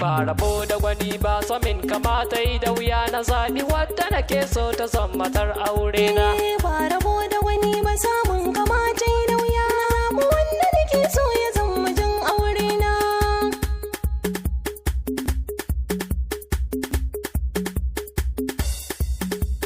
ba rabo da gwani ba samin kamata yi da wuya na zaɓi wadda nake so ta zama matar aure na. Ba rabo da gwani ba samun kamata yi da wuya na zaɓi wanda nake so ya zama mijin aure na.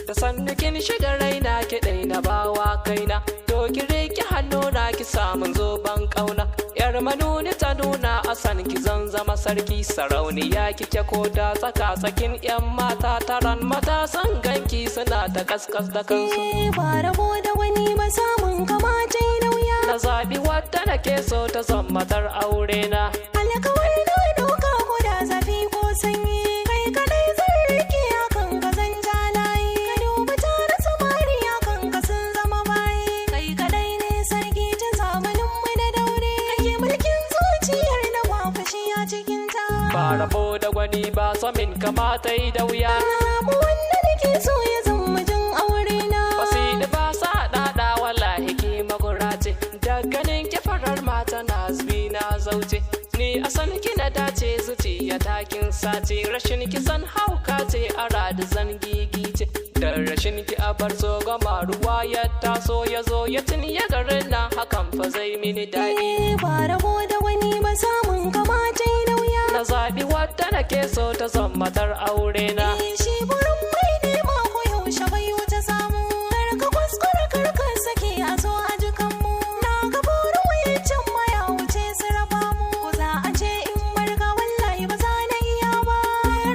Da sannu kin shiga raina ki ɗai na bawa kaina, to ki riƙe hannu na ki samun zoben ƙauna. Yar manuni ta nuna a san ki zan zama sarki, sarauniya kike ko da tsaka tsakin yan mata taran matasan ganki suna ta kaskas da kansu. Ba rabo da wani ba samun kamata yi da wuya na zaɓi wadda nake so ta zama matar aure na. Alkawar na doka ko da zafi ko sanyi, kai kadai zan rike akan ka zan ja layi. Ka duba tare samari akan ka sun zama bayi, kai kadai ne sarki ta zamanin mu da daure. Kake mulkin zuciyar da ba fashi a cikin ta. Ba rabo da gwani ba samin kamata yi da wuya na zaɓi wanda nake so ya zama mijin aure na. Basidi ba sa ɗaɗa wallahi ki magura ce, da ganin ki farar mata na zubi na zauce. Ni a san ki na dace zuciya takin sace, rashin ki san hauka ce a radi zan gigice. Da rashin ki a bar so gama ruwa ya taso ya zo ya tuni ya garin na hakan fa zai mini daɗi. Ba rabo da wani ba samun kamata yi da wuya na zaɓi wadda nake so ta zama matar aure na. Shi burin mai nema ko yaushe bai wuce samu, kar ka kuskura kar ka sake a zo a jikanmu. Na ga burin wayancin ma ya wuce su raba mu, ko za a ce in barka wallahi ba za na iya ba.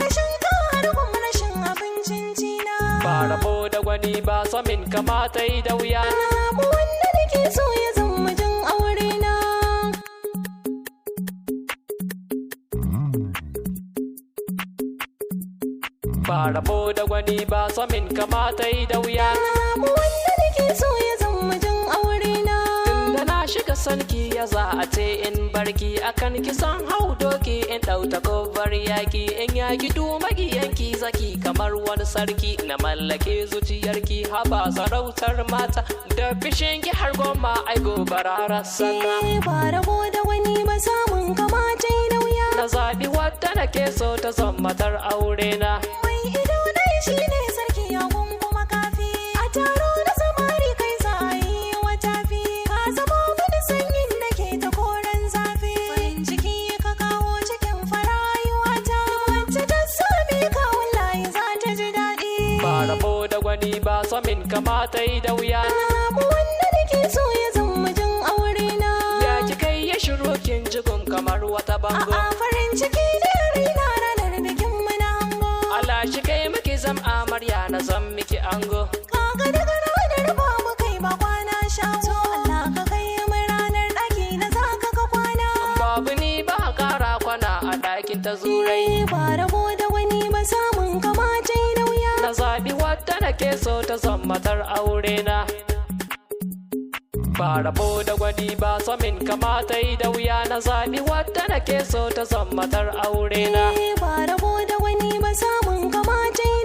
Rashin ka har kuma rashin abincin cina. Ba rabo da gwani ba samin kamata yi da wuya na zaɓi wanda nake so ya zama mijin aure na. Ba rabo da gwani ba samin kamata yi da wuya na zaɓi wanda nake so ya zama mijin aure na. Tunda na shiga sanki ya za a ce in barki, akan kisan hau doki in ɗauta kovar yaki. In yaki dumagi yanki zaki kamar wani sarki, na mallake zuciyarki haba sarautar mata. Da fishin ki har goma ai gobara sana. Ba rabo da wani ba samun kamata yi da wuya na zaɓi wadda nake so ta zama matar aure na. mai ido dai shi ne sarki a kuma kafi, a taro na samari kai za a yi wa tafi. Ka zama mini sanyin da ke ta koren zafi, farin ciki ka kawo cikin farayuwa ta. Wacce ta sami ka wallahi za ta ji daɗi. Ba rabo da gwani ba samin kamata yi da wuya na zaɓi wanda nake so ya zama mijin aure na. ya ki kai ya shiru kin jigun kamar wata bango. A'a farin ciki da raina ranar bikin mu na hango. Allah shi kai miki zam amarya na zam miki ango. Kaga daga ranar ba mu kai ba kwana shawo, Allah ka kai mu ranar ɗaki na zaka ka kwana. Babu ni ba ƙara kwana a ɗakin ta zurai. Ba rabo da wani ba samun kamata yi da wuya na zaɓi wadda nake so ta zama matar aure na. Ba rabo da gwani ba samin kamata yi da wuya na zaɓi wadda nake so ta zama matar aure na. Ba rabo da wani ba samun kamata yi